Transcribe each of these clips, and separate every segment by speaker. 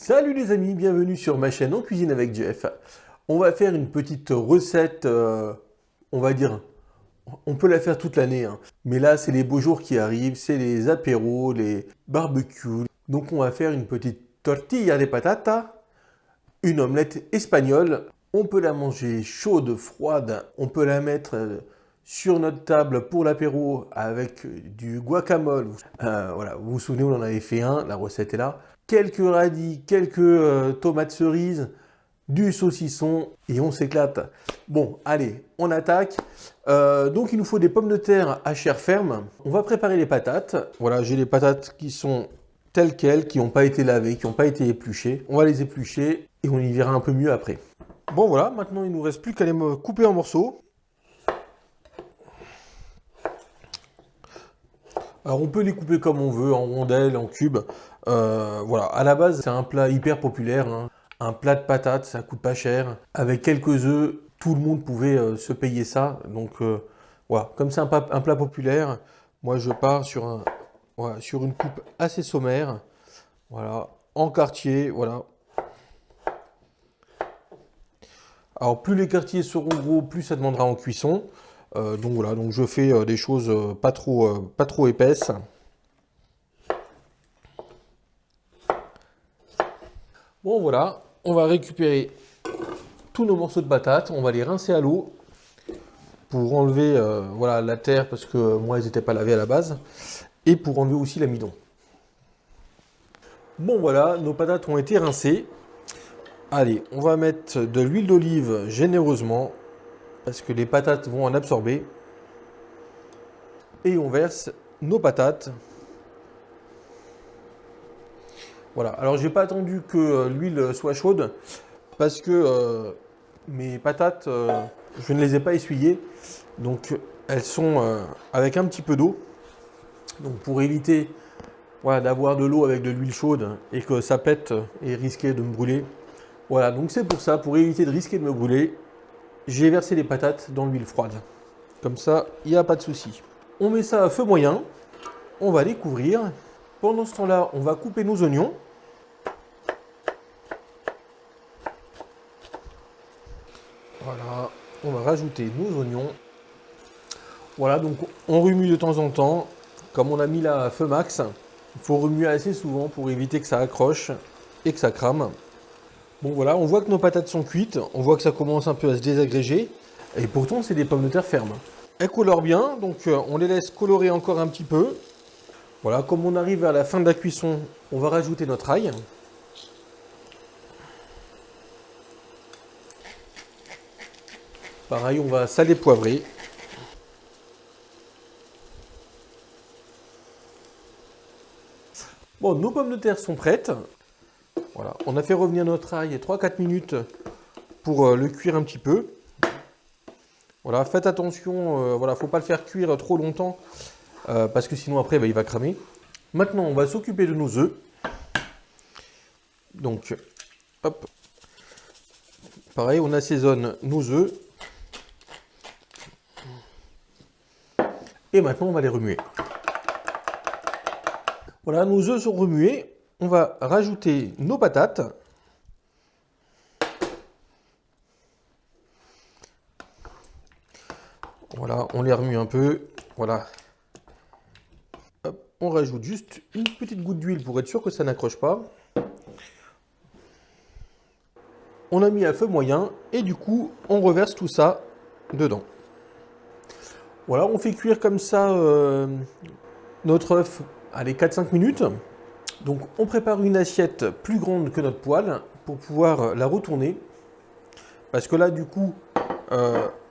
Speaker 1: Salut les amis, bienvenue sur ma chaîne En Cuisine avec Jeff. On va faire une petite recette, on va dire, on peut la faire toute l'année, hein. Mais là c'est les beaux jours qui arrivent, c'est les apéros, les barbecues. Donc on va faire une petite tortilla de patata, une omelette espagnole. On peut la manger chaude, froide, on peut la mettre sur notre table pour l'apéro avec du guacamole. Voilà, vous vous souvenez, on en avait fait un, la recette est là. Quelques radis, quelques tomates cerises, du saucisson et on s'éclate. Bon, allez, on attaque. Donc il nous faut des pommes de terre à chair ferme. On va préparer les patates. Voilà, j'ai les patates qui sont telles quelles, qui n'ont pas été lavées, qui n'ont pas été épluchées. On va les éplucher et on y verra un peu mieux après. Bon voilà, maintenant il ne nous reste plus qu'à les couper en morceaux. Alors on peut les couper comme on veut, en rondelles, en cubes. Voilà, à la base c'est un plat hyper populaire, hein. Un plat de patates, ça coûte pas cher. Avec quelques œufs, tout le monde pouvait se payer ça. Donc voilà, comme c'est un plat populaire, moi je pars sur, voilà, sur une coupe assez sommaire. Voilà, en quartier, voilà. Alors plus les quartiers seront gros, plus ça demandera en cuisson. Donc voilà, donc je fais des choses pas trop épaisses. Bon voilà, on va récupérer tous nos morceaux de patates, on va les rincer à l'eau pour enlever voilà, la terre parce que moi ils n'étaient pas lavés à la base et pour enlever aussi l'amidon. Bon voilà, nos patates ont été rincées. Allez, on va mettre de l'huile d'olive généreusement parce que les patates vont en absorber. Et on verse nos patates. Voilà, alors j'ai pas attendu que l'huile soit chaude parce que mes patates, je ne les ai pas essuyées. Donc elles sont avec un petit peu d'eau. Donc pour éviter voilà, d'avoir de l'eau avec de l'huile chaude et que ça pète et risquer de me brûler. Voilà, donc c'est pour ça, pour éviter de risquer de me brûler, j'ai versé les patates dans l'huile froide. Comme ça, il n'y a pas de souci. On met ça à feu moyen, on va les couvrir. Pendant ce temps-là, on va couper nos oignons. Voilà, on va rajouter nos oignons. Voilà, donc on remue de temps en temps. Comme on a mis là à feu max, il faut remuer assez souvent pour éviter que ça accroche et que ça crame. Bon voilà, on voit que nos patates sont cuites, on voit que ça commence un peu à se désagréger. Et pourtant, c'est des pommes de terre fermes. Elles colorent bien, donc on les laisse colorer encore un petit peu. Voilà, comme on arrive à la fin de la cuisson, on va rajouter notre ail. Pareil, on va saler poivrer. Bon, nos pommes de terre sont prêtes. Voilà, on a fait revenir notre ail 3-4 minutes pour le cuire un petit peu. Voilà, faites attention, voilà, faut pas le faire cuire trop longtemps parce que sinon après il va cramer. Maintenant, on va s'occuper de nos œufs. Donc, hop. Pareil, on assaisonne nos œufs. Et maintenant, on va les remuer. Voilà, nos œufs sont remués. On va rajouter nos patates. Voilà, on les remue un peu. Voilà. Hop, on rajoute juste une petite goutte d'huile pour être sûr que ça n'accroche pas. On a mis à feu moyen et du coup, on reverse tout ça dedans. Voilà, on fait cuire comme ça notre œuf, allez, 4-5 minutes. Donc on prépare une assiette plus grande que notre poêle pour pouvoir la retourner. Parce que là, du coup,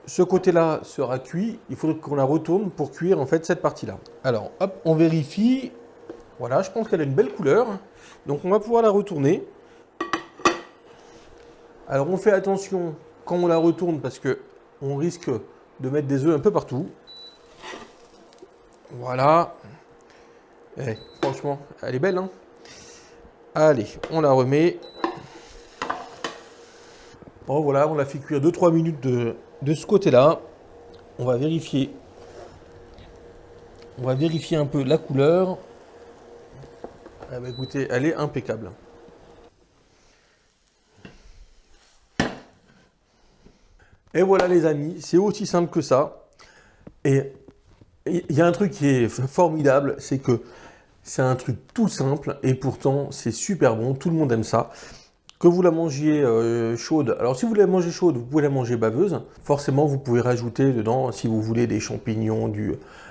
Speaker 1: ce côté-là sera cuit. Il faudrait qu'on la retourne pour cuire en fait cette partie-là. Alors, hop, on vérifie. Voilà, je pense qu'elle a une belle couleur. Donc on va pouvoir la retourner. Alors on fait attention quand on la retourne parce que on risque de mettre des œufs un peu partout. Voilà. Eh, franchement, elle est belle, hein? Allez, on la remet. Bon voilà, on l'a fait cuire 2-3 minutes de ce côté-là. On va vérifier. On va vérifier un peu la couleur. Ah bah écoutez, elle est impeccable. Et voilà les amis, c'est aussi simple que ça. Et il y a un truc qui est formidable, c'est que c'est un truc tout simple et pourtant c'est super bon, tout le monde aime ça. Que vous la mangiez chaude, alors si vous la mangez chaude, vous pouvez la manger baveuse. Forcément, vous pouvez rajouter dedans, si vous voulez, des champignons,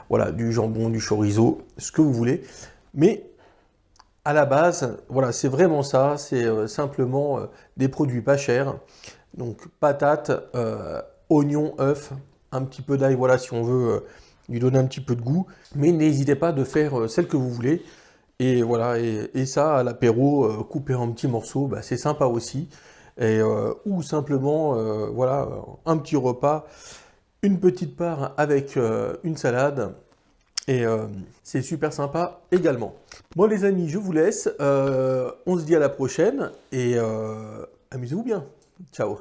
Speaker 1: voilà, du jambon, du chorizo, ce que vous voulez. Mais à la base, voilà, c'est vraiment ça, c'est simplement des produits pas chers. Donc patates, oignons, œufs, un petit peu d'ail, voilà, si on veut lui donner un petit peu de goût. Mais n'hésitez pas de faire celle que vous voulez. Et voilà, et ça à l'apéro, coupé en petits morceaux, bah, c'est sympa aussi. Ou simplement, voilà, un petit repas, une petite part avec une salade. Et c'est super sympa également. Bon les amis, je vous laisse. On se dit à la prochaine et amusez-vous bien. Ciao.